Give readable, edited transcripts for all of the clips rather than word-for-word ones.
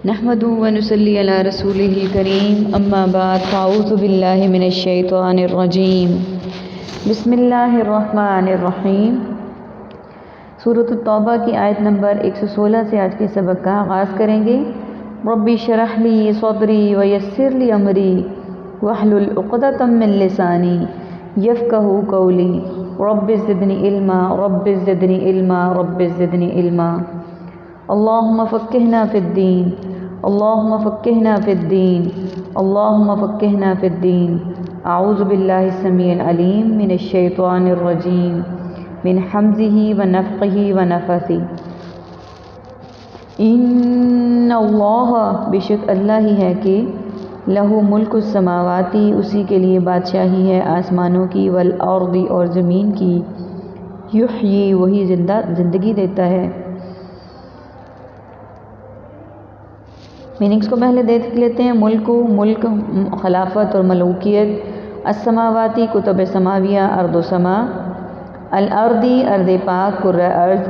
نحمدہ و نصلی علی رسولہ الکریم اما بعد فاعوذ باللہ من الشیطان الرجیم بسم اللہ الرحمن الرحیم۔ سورۃ التوبہ کی آیت نمبر 116 سے آج کے سبق کا آغاز کریں گے۔ رب اشرح لی صدری ویسر لی امری واحلل عقدۃ من لسانی یفقہوا قولی رب زدنی علما رب زدنی علما رب زدنی علما۔ اللہم فقہنا فی الدین اللہم فقہنا فی الدین اللہم فقہنا فی الدین۔ اعوذ باللہ السمیع العلیم من الشیطان الرجیم من حمزہ ونفخہ ونفثہ۔ ان اللہ، بے شک اللہ ہی ہے کہ لہو ملک السماواتی، اسی کے لیے بادشاہی ہے آسمانوں کی، والارض اور زمین کی، یحیی وہی زندگی دیتا ہے۔ میننگس کو پہلے دیکھ لیتے ہیں۔ ملک خلافت اور ملوکیت، السماواتی کتب سماویہ ارض و سما، الارضی ارض پاک کرۂ ارض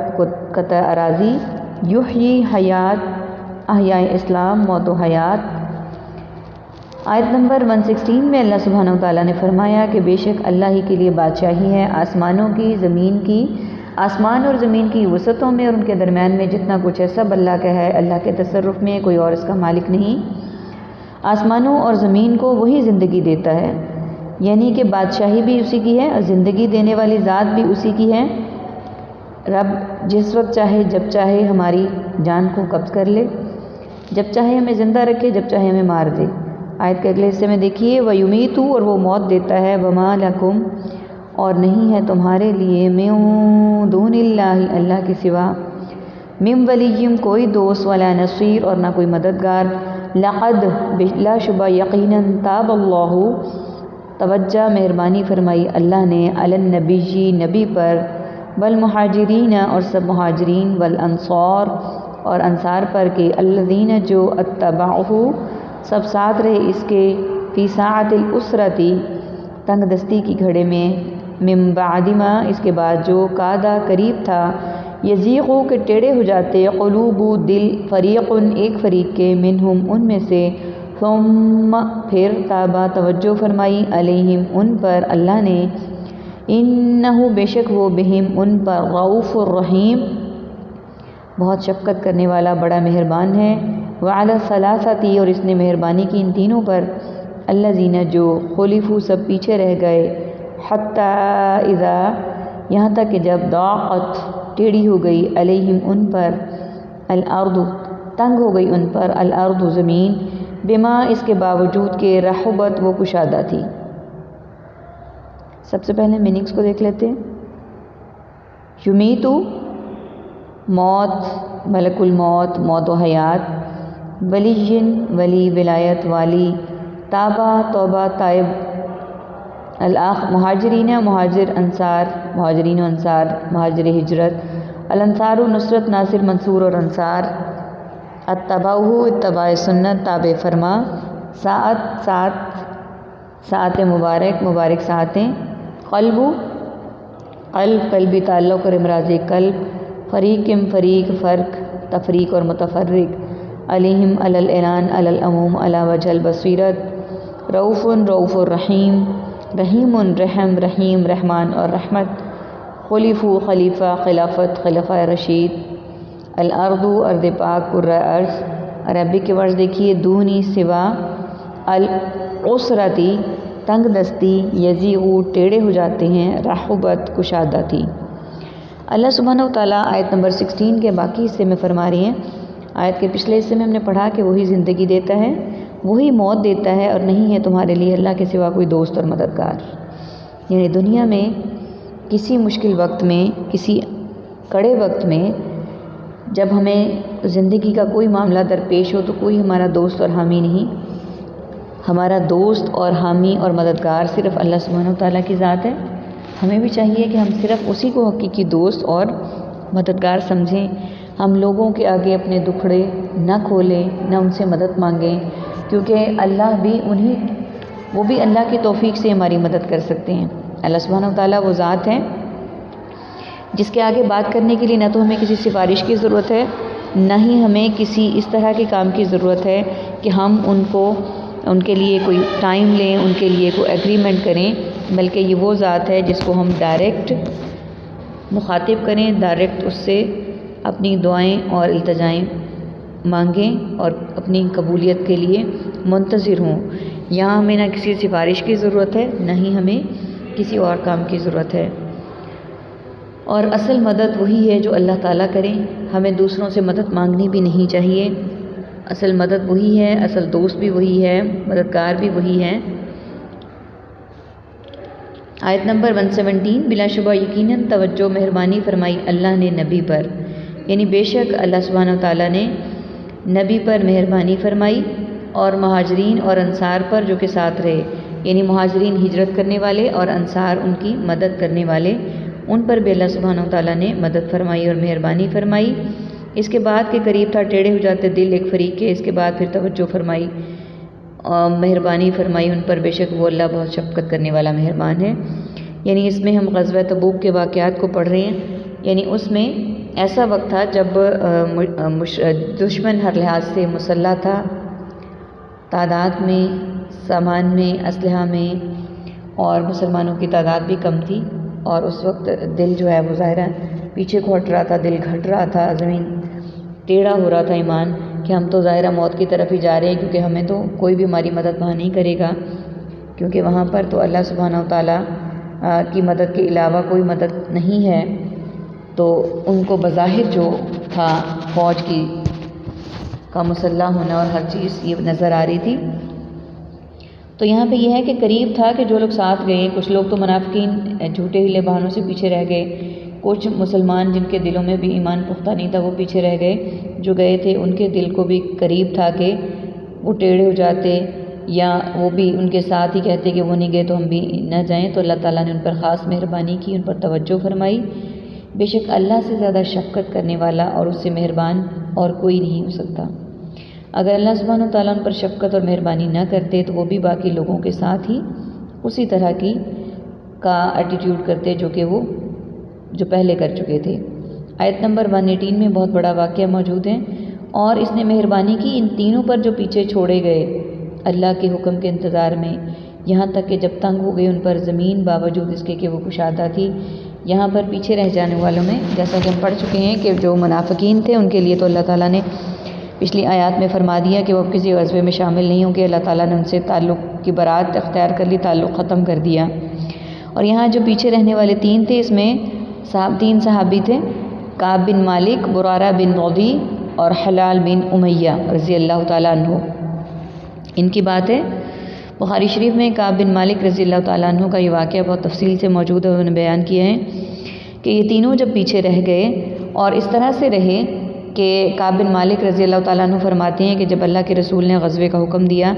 قطع اراضی، یحیی حیات احیاء اسلام موت و حیات۔ آیت نمبر 116 میں اللہ سبحانہ وتعالیٰ نے فرمایا کہ بے شک اللہ ہی کے لیے بادشاہی ہے آسمانوں کی، زمین کی، آسمان اور زمین کی وسعتوں میں اور ان کے درمیان میں جتنا کچھ ہے سب اللہ کا ہے، اللہ کے تصرف میں، کوئی اور اس کا مالک نہیں۔ آسمانوں اور زمین کو وہی زندگی دیتا ہے، یعنی کہ بادشاہی بھی اسی کی ہے اور زندگی دینے والی ذات بھی اسی کی ہے۔ رب جس وقت چاہے جب چاہے ہماری جان کو قبض کر لے، جب چاہے ہمیں زندہ رکھے، جب چاہے ہمیں مار دے۔ آیت کے اگلے حصے میں دیکھیے، وَيُمِيتُ، اور وہ موت دیتا ہے، وَمَا لَكُمْ، اور نہیں ہے تمہارے لیے، مِن دون اللہ، اللہ کے سوا، مِن وَلِيٍّ، کوئی دوست، وَلَا نَصِيرٍ، اور نہ کوئی مددگار۔ لَقَدْ، بلا شبہ، یقیناً، تاب اللہ، توجہ مہربانی فرمائی اللہ نے، علی النبی، نبی پر، والمہاجرین، اور سب مہاجرین، والانصار، اور انصار پر، کہ الذین، جو اتبعہ، سب ساتھ رہے اس کے، فی ساعۃ العسرۃ، تنگ دستی کی گھڑے میں، من بعد ما، اس کے بعد جو، کادا، قریب تھا، یزیغ، کہ ٹیڑے ہو جاتے، قلوب، دل، فریق، ایک فریق کے، منہم، ان میں سے، ثم، پھر، تابا، توجہ فرمائی، علیہم، ان پر، اللہ نے، انہ، بے شک وہ، بہم، ان پر، رؤوف الرحیم، بہت شفقت کرنے والا، بڑا مہربان ہے۔ وعلی الثلاثۃ، اور اس نے مہربانی کی ان تینوں پر، الذین، جو، خلفوا، سب پیچھے رہ گئے، حتی اذا، یہاں تک کہ جب، ضاقت، ٹیڑھی ہو گئی، علیہم، ان پر، الارض، تنگ ہو گئی ان پر، الارض، زمین، بما، اس کے باوجود کہ، رحبت، وہ کشادہ تھی۔ سب سے پہلے میننگس کو دیکھ لیتے ہیں۔ یمیتو، موت، ملک الموت، موت و حیات، ولی، ولی، ولایت والی، تابہ، توبہ، تائب، مہاجرین، مہاجر، انصار، مہاجرین و انصار، مہاجر ہجرت، الانصار، نصرت، ناصر، منصور اور انصار، اتبعہ، اتباع سنت، تابع فرما، ساعت، ساعت مبارک، مبارک ساعتیں، قلب، قلبی تعلق اور امراض قلب، فریقم، فریق، فرق، تفریق اور متفرق، علیہم، علی الاعلان، علی العموم، علی وجہ البصیرت، رؤوف، رؤوف الرحیم، رحیم، رحم، رحیم، رحمان اور رحمت، خلفو، خلیفہ، خلافت، خلفۂ رشید، الارض، ارض پاک، کرۂ ارض، عربی کے ورڈ دیکھیے، دونی، سوا، العسرتی، تنگ دستی، یزیغ، ٹیڑے ہو جاتے ہیں، رحبت، کشادہ تھی۔ اللہ سبحانہ وتعالیٰ آیت نمبر 16 کے باقی حصے میں فرما رہی ہیں۔ آیت کے پچھلے حصے میں ہم نے پڑھا کہ وہی زندگی دیتا ہے، وہی موت دیتا ہے، اور نہیں ہے تمہارے لیے اللہ کے سوا کوئی دوست اور مددگار۔ یعنی دنیا میں کسی مشکل وقت میں، کسی کڑے وقت میں، جب ہمیں زندگی کا کوئی معاملہ درپیش ہو تو کوئی ہمارا دوست اور حامی نہیں، ہمارا دوست اور حامی اور مددگار صرف اللہ سبحانہ وتعالیٰ کی ذات ہے۔ ہمیں بھی چاہیے کہ ہم صرف اسی کو حقیقی دوست اور مددگار سمجھیں، ہم لوگوں کے آگے اپنے دکھڑے نہ کھولیں، نہ ان سے مدد مانگیں، کیونکہ اللہ بھی وہ بھی اللہ کی توفیق سے ہماری مدد کر سکتے ہیں۔ اللہ سبحانہ وتعالیٰ وہ ذات ہے جس کے آگے بات کرنے کے لیے نہ تو ہمیں کسی سفارش کی ضرورت ہے نہ ہی ہمیں کسی اس طرح کے کام کی ضرورت ہے کہ ہم ان کے لیے کوئی ٹائم لیں، ان کے لیے کوئی ایگریمنٹ کریں، بلکہ یہ وہ ذات ہے جس کو ہم ڈائریکٹ مخاطب کریں، ڈائریکٹ اس سے اپنی دعائیں اور التجائیں مانگیں اور اپنی قبولیت کے لیے منتظر ہوں۔ یہاں ہمیں نہ کسی سفارش کی ضرورت ہے، نہ ہی ہمیں کسی اور کام کی ضرورت ہے، اور اصل مدد وہی ہے جو اللہ تعالیٰ کریں۔ ہمیں دوسروں سے مدد مانگنی بھی نہیں چاہیے، اصل مدد وہی ہے، اصل دوست بھی وہی ہے، مددگار بھی وہی ہے۔ آیت نمبر 117، بلا شبہ یقیناً توجہ مہربانی فرمائی اللہ نے نبی پر، یعنی بے شک اللہ سبحانہ وتعالیٰ نے نبی پر مہربانی فرمائی اور مہاجرین اور انصار پر جو کہ ساتھ رہے، یعنی مہاجرین ہجرت کرنے والے اور انصار ان کی مدد کرنے والے، ان پر بھی اللہ سبحانہ وتعالیٰ نے مدد فرمائی اور مہربانی فرمائی۔ اس کے بعد کے قریب تھا ٹیڑھے ہو جاتے دل ایک فریق کے، اس کے بعد پھر توجہ فرمائی اور مہربانی فرمائی ان پر، بے شک وہ اللہ بہت شفقت کرنے والا مہربان ہے۔ یعنی اس میں ہم غزوہ تبوک کے واقعات کو پڑھ رہے ہیں، یعنی اس میں ایسا وقت تھا جب دشمن ہر لحاظ سے مسلح تھا، تعداد میں، سامان میں، اسلحہ میں، اور مسلمانوں کی تعداد بھی کم تھی، اور اس وقت دل جو ہے وہ ظاہرہ پیچھے کھوٹ رہا تھا، دل گھٹ رہا تھا، زمین ٹیڑھا ہو رہا تھا ایمان، کہ ہم تو ظاہرہ موت کی طرف ہی جا رہے ہیں، کیونکہ ہمیں تو کوئی بھی ہماری مدد وہاں نہیں کرے گا، کیونکہ وہاں پر تو اللہ سبحانہ وتعالیٰ کی مدد کے علاوہ کوئی مدد نہیں ہے۔ تو ان کو بظاہر جو تھا فوج کا مسلح ہونا اور ہر چیز یہ نظر آ رہی تھی۔ تو یہاں پہ یہ ہے کہ قریب تھا کہ جو لوگ ساتھ گئے، کچھ لوگ تو منافقین جھوٹے ہلے بہانوں سے پیچھے رہ گئے، کچھ مسلمان جن کے دلوں میں بھی ایمان پختہ نہیں تھا وہ پیچھے رہ گئے، جو گئے تھے ان کے دل کو بھی قریب تھا کہ وہ ٹیڑھے ہو جاتے، یا وہ بھی ان کے ساتھ ہی کہتے کہ وہ نہیں گئے تو ہم بھی نہ جائیں۔ تو اللہ تعالیٰ نے ان پر خاص مہربانی کی، ان پر توجہ فرمائی۔ بے شک اللہ سے زیادہ شفقت کرنے والا اور اس سے مہربان اور کوئی نہیں ہو سکتا۔ اگر اللہ سبحانہ وتعالیٰ ان پر شفقت اور مہربانی نہ کرتے تو وہ بھی باقی لوگوں کے ساتھ ہی اسی طرح کا ایٹیٹیوڈ کرتے جو پہلے کر چکے تھے۔ آیت نمبر 118 میں بہت بڑا واقعہ موجود ہے، اور اس نے مہربانی کی ان تینوں پر جو پیچھے چھوڑے گئے اللہ کے حکم کے انتظار میں، یہاں تک کہ جب تنگ ہو گئی ان پر زمین باوجود اس کے کہ وہ کشادہ تھی۔ یہاں پر پیچھے رہ جانے والوں میں جیسا کہ ہم پڑھ چکے ہیں کہ جو منافقین تھے ان کے لیے تو اللہ تعالیٰ نے پچھلی آیات میں فرما دیا کہ وہ کسی غزوے میں شامل نہیں ہوں گے، اللہ تعالیٰ نے ان سے تعلق کی برات اختیار کر لی، تعلق ختم کر دیا۔ اور یہاں جو پیچھے رہنے والے تین تھے، اس میں تین صحابی تھے، کعب بن مالک، برارہ بن نوذی اور حلال بن امیہ رضی اللہ تعالیٰ عنہ۔ ان کی بات ہے بخاری شریف میں، کعب بن مالک رضی اللہ تعالیٰ عنہ کا یہ واقعہ بہت تفصیل سے موجود ہے، انہوں نے بیان کیا ہے کہ یہ تینوں جب پیچھے رہ گئے اور اس طرح سے رہے کہ کعب بن مالک رضی اللہ تعالیٰ عنہ فرماتے ہیں کہ جب اللہ کے رسول نے غزوے کا حکم دیا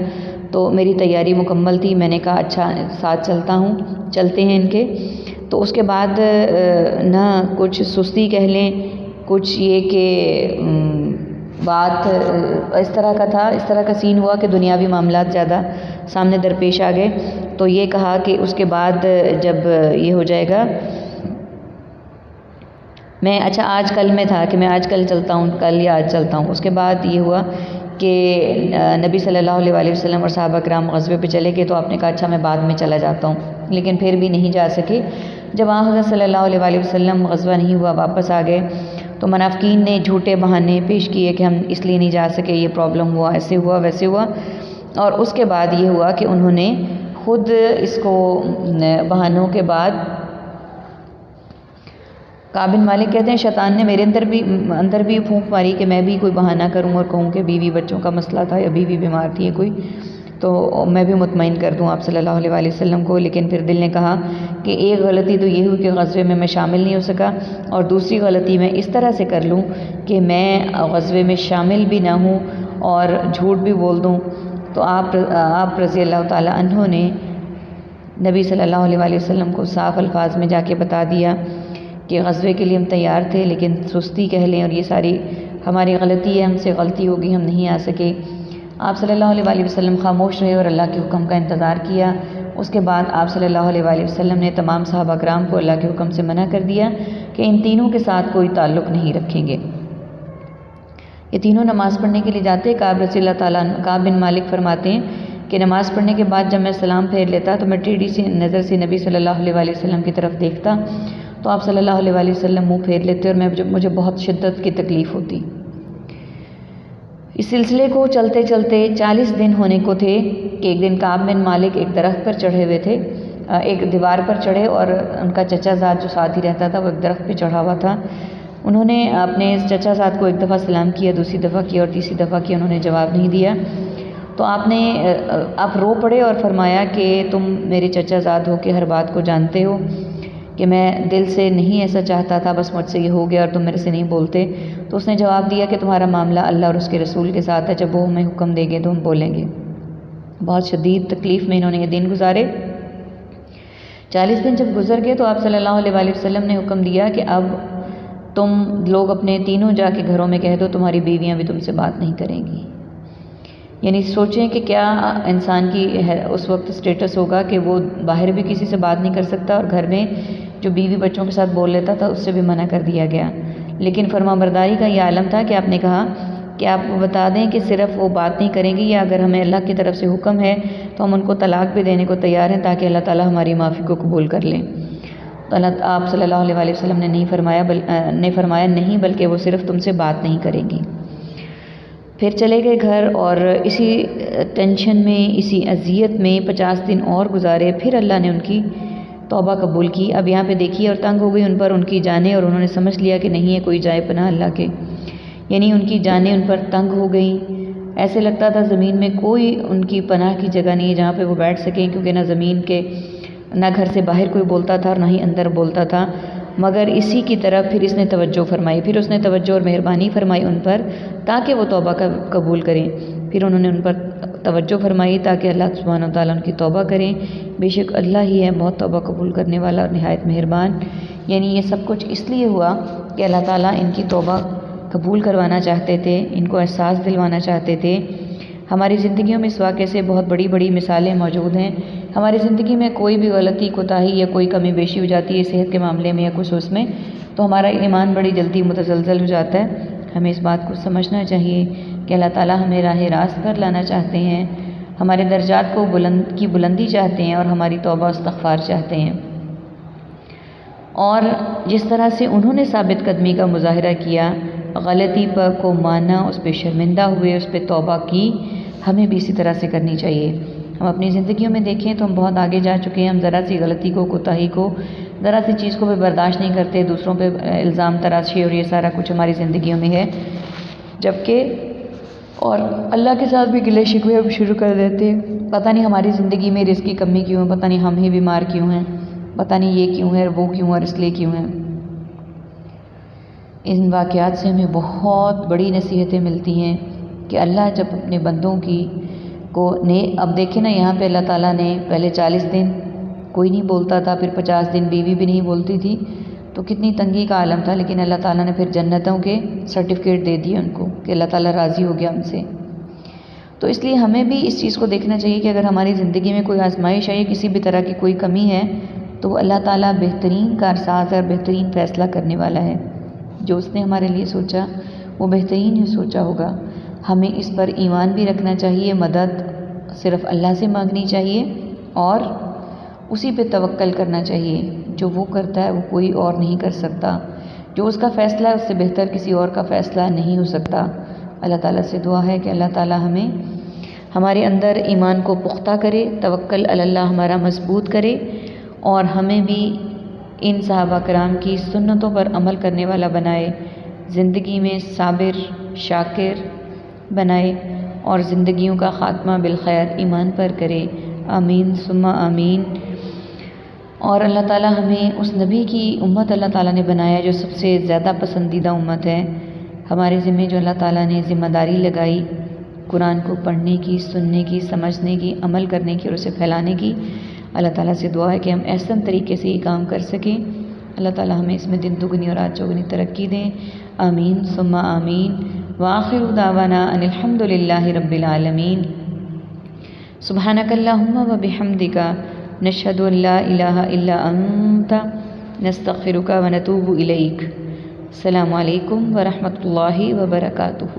تو میری تیاری مکمل تھی، میں نے کہا اچھا ساتھ چلتے ہیں ان کے۔ تو اس کے بعد نہ کچھ سستی کہہ لیں، کچھ یہ کہ بات اس طرح کا تھا، اس طرح کا سین ہوا کہ دنیاوی معاملات زیادہ سامنے درپیش آ گئے۔ تو یہ کہا کہ اس کے بعد جب یہ ہو جائے گا، میں آج کل میں تھا کہ میں آج کل چلتا ہوں، کل یا آج چلتا ہوں۔ اس کے بعد یہ ہوا کہ نبی صلی اللہ علیہ وسلم اور صحابہ کرام غزوے پہ چلے گئے، تو آپ نے کہا اچھا میں بعد میں چلا جاتا ہوں، لیکن پھر بھی نہیں جا سکے۔ جب حضرت صلی اللہ علیہ وسلم غزوہ نہیں ہوا، واپس آ گئے، تو منافقین نے جھوٹے بہانے پیش کیے کہ ہم اس لیے نہیں جا سکے، یہ پرابلم ہوا، ایسے ہوا ویسے ہوا۔ اور اس کے بعد یہ ہوا کہ انہوں نے خود اس کو بہانوں کے بعد کعب بن مالک کہتے ہیں شیطان نے میرے اندر بھی پھونک ماری کہ میں بھی کوئی بہانہ کروں اور کہوں کہ بیوی بچوں کا مسئلہ تھا یا بیوی بیمار تھی کوئی، تو میں بھی مطمئن کر دوں آپ صلی اللہ علیہ وسلم کو۔ لیکن پھر دل نے کہا کہ ایک غلطی تو یہ ہوئی کہ غزوے میں شامل نہیں ہو سکا، اور دوسری غلطی میں اس طرح سے کر لوں کہ میں غزوے میں شامل بھی نہ ہوں اور جھوٹ بھی بول دوں۔ تو آپ رضی اللہ تعالیٰ عنہ نے نبی صلی اللہ علیہ وسلم کو صاف الفاظ میں جا کے بتا دیا کہ غزوے کے لیے ہم تیار تھے، لیکن سستی کہہ لیں اور یہ ساری ہماری غلطی ہے، ہم سے غلطی ہوگی، ہم نہیں آ سکے۔ آپ صلی اللہ علیہ وسلم خاموش رہے اور اللہ کے حکم کا انتظار کیا۔ اس کے بعد آپ صلی اللہ علیہ وسلم نے تمام صحابہ کرام کو اللہ کے حکم سے منع کر دیا کہ ان تینوں کے ساتھ کوئی تعلق نہیں رکھیں گے۔ یہ تینوں نماز پڑھنے کے لیے جاتے۔ کعب رضی اللہ تعالیٰ کعب بن مالک فرماتے ہیں کہ نماز پڑھنے کے بعد جب میں سلام پھیر لیتا تو میں ٹیڑھی سی نظر سے نبی صلی اللہ علیہ وآلہ وسلم کی طرف دیکھتا تو آپ صلی اللہ علیہ وآلہ وسلم منہ پھیر لیتے اور مجھے بہت شدت کی تکلیف ہوتی۔ اس سلسلے کو چلتے چلتے 40 دن ہونے کو تھے کہ ایک دن کعب بن مالک ایک درخت پر چڑھے ہوئے تھے، ایک دیوار پر چڑھے، اور ان کا چچا زاد جو ساتھ ہی رہتا تھا وہ ایک درخت پہ چڑھا ہوا تھا۔ انہوں نے اپنے اس چچا زاد کو ایک دفعہ سلام کیا، دوسری دفعہ کیا اور تیسری دفعہ کیا، انہوں نے جواب نہیں دیا۔ تو آپ رو پڑے اور فرمایا کہ تم میرے چچا زاد ہو کے ہر بات کو جانتے ہو کہ میں دل سے نہیں ایسا چاہتا تھا، بس مجھ سے یہ ہو گیا اور تم میرے سے نہیں بولتے۔ تو اس نے جواب دیا کہ تمہارا معاملہ اللہ اور اس کے رسول کے ساتھ ہے، جب وہ ہمیں حکم دیں گے تو ہم بولیں گے۔ بہت شدید تکلیف میں انہوں نے یہ دن گزارے۔ 40 دن جب گزر گئے تو آپ صلی اللہ علیہ وآلہ وسلم نے حکم دیا کہ اب تم لوگ اپنے تینوں جا کے گھروں میں کہہ دو تمہاری بیویاں بھی تم سے بات نہیں کریں گی۔ یعنی سوچیں کہ کیا انسان کی اس وقت سٹیٹس ہوگا کہ وہ باہر بھی کسی سے بات نہیں کر سکتا اور گھر میں جو بیوی بچوں کے ساتھ بول لیتا تھا اس سے بھی منع کر دیا گیا۔ لیکن فرما برداری کا یہ عالم تھا کہ آپ نے کہا کہ آپ بتا دیں کہ صرف وہ بات نہیں کریں گی، یا اگر ہمیں اللہ کی طرف سے حکم ہے تو ہم ان کو طلاق بھی دینے کو تیار ہیں تاکہ اللہ تعالیٰ ہماری معافی کو قبول کر لیں۔ تو آپ صلی اللہ علیہ وآلہ وسلم نے نہیں فرمایا نہیں، بلکہ وہ صرف تم سے بات نہیں کریں گی۔ پھر چلے گئے گھر اور اسی ٹینشن میں، اسی اذیت میں 50 دن اور گزارے۔ پھر اللہ نے ان کی توبہ قبول کی۔ اب یہاں پہ دیکھیے، اور تنگ ہو گئی ان پر ان کی جانیں، اور انہوں نے سمجھ لیا کہ نہیں ہے کوئی جائے پناہ اللہ کے، یعنی ان کی جانیں ان پر تنگ ہو گئیں۔ ایسے لگتا تھا زمین میں کوئی ان کی پناہ کی جگہ نہیں ہے جہاں پہ وہ بیٹھ سکیں، کیونکہ نہ زمین کے نہ گھر سے باہر کوئی بولتا تھا اور نہ ہی اندر بولتا تھا۔ مگر اسی کی طرف پھر اس نے توجہ فرمائی، پھر اس نے توجہ اور مہربانی فرمائی ان پر تاکہ وہ توبہ قبول کریں۔ پھر انہوں نے ان پر توجہ فرمائی تاکہ اللہ سبحانہ و تعالیٰ ان کی توبہ کریں۔ بے شک اللہ ہی ہے بہت توبہ قبول کرنے والا اور نہایت مہربان۔ یعنی یہ سب کچھ اس لیے ہوا کہ اللہ تعالیٰ ان کی توبہ قبول کروانا چاہتے تھے، ان کو احساس دلوانا چاہتے تھے۔ ہماری زندگیوں میں اس واقعے سے بہت بڑی بڑی مثالیں موجود ہیں۔ ہماری زندگی میں کوئی بھی غلطی، کوتاہی یا کوئی کمی بیشی ہو جاتی ہے صحت کے معاملے میں یا کچھ اس میں، تو ہمارا ایمان بڑی جلدی متزلزل ہو جاتا ہے۔ ہمیں اس بات کو سمجھنا چاہیے کہ اللہ تعالیٰ ہمیں راہ راست پر لانا چاہتے ہیں، ہمارے درجات کو بلندی چاہتے ہیں اور ہماری توبہ استغفار چاہتے ہیں۔ اور جس طرح سے انہوں نے ثابت قدمی کا مظاہرہ کیا، غلطی پر کو مانا، اس پہ شرمندہ ہوئے، اس پہ توبہ کی، ہمیں بھی اسی طرح سے کرنی چاہیے۔ ہم اپنی زندگیوں میں دیکھیں تو ہم بہت آگے جا چکے ہیں، ہم ذرا سی غلطی کو، کوتاہی کو، ذرا سی چیز کو بھی برداشت نہیں کرتے، دوسروں پہ الزام تراشی اور یہ سارا کچھ ہماری زندگیوں میں ہے، جبکہ اور اللہ کے ساتھ بھی گلے شکوے اب شروع کر دیتے ہیں۔ پتہ نہیں ہماری زندگی میں رزق کی کمی کیوں ہے، پتہ نہیں ہم ہی بیمار کیوں ہیں، پتہ نہیں یہ کیوں ہے، وہ کیوں ہے اور اس لیے کیوں ہے۔ ان واقعات سے ہمیں بہت بڑی نصیحتیں ملتی ہیں کہ اللہ جب اپنے بندوں اب دیکھیں نا، یہاں پہ اللہ تعالیٰ نے پہلے 40 دن کوئی نہیں بولتا تھا، پھر 50 دن بیوی بھی نہیں بولتی تھی، تو کتنی تنگی کا عالم تھا، لیکن اللہ تعالیٰ نے پھر جنتوں کے سرٹیفکیٹ دے دیے ان کو کہ اللہ تعالیٰ راضی ہو گیا ہم سے۔ تو اس لیے ہمیں بھی اس چیز کو دیکھنا چاہیے کہ اگر ہماری زندگی میں کوئی آزمائش ہے یا کسی بھی طرح کی کوئی کمی ہے تو وہ اللہ تعالیٰ بہترین کارساز اور بہترین فیصلہ کرنے والا ہے۔ جو اس نے ہمارے لیے سوچا وہ بہترین ہی سوچا ہوگا۔ ہمیں اس پر ایمان بھی رکھنا چاہیے، مدد صرف اللہ سے مانگنی چاہیے اور اسی پہ توکل کرنا چاہیے۔ جو وہ کرتا ہے وہ کوئی اور نہیں کر سکتا، جو اس کا فیصلہ ہے اس سے بہتر کسی اور کا فیصلہ نہیں ہو سکتا۔ اللہ تعالیٰ سے دعا ہے کہ اللہ تعالیٰ ہمیں ہمارے اندر ایمان کو پختہ کرے، توکل علی اللہ ہمارا مضبوط کرے، اور ہمیں بھی ان صحابہ کرام کی سنتوں پر عمل کرنے والا بنائے، زندگی میں صابر شاکر بنائے اور زندگیوں کا خاتمہ بالخیر ایمان پر کرے۔ آمین ثم آمین۔ اور اللہ تعالیٰ ہمیں اس نبی کی امت اللہ تعالیٰ نے بنایا جو سب سے زیادہ پسندیدہ امت ہے۔ ہمارے ذمہ جو اللہ تعالیٰ نے ذمہ داری لگائی قرآن کو پڑھنے کی، سننے کی، سمجھنے کی، عمل کرنے کی اور اسے پھیلانے کی، اللہ تعالیٰ سے دعا ہے کہ ہم احسن طریقے سے یہ کام کر سکیں۔ اللہ تعالیٰ ہمیں اس میں دن دگنی اور رات چوگنی ترقی دیں۔ آمین ثم آمین۔ وآخر دعوانا ان الحمد للہ رب العالمین۔ سبحانک اللہم وبحمدک، نشہد ان لا الہ الا انت، نستغفرک ونتوب الیک۔ السلام علیکم ورحمۃ اللہ وبرکاتہ۔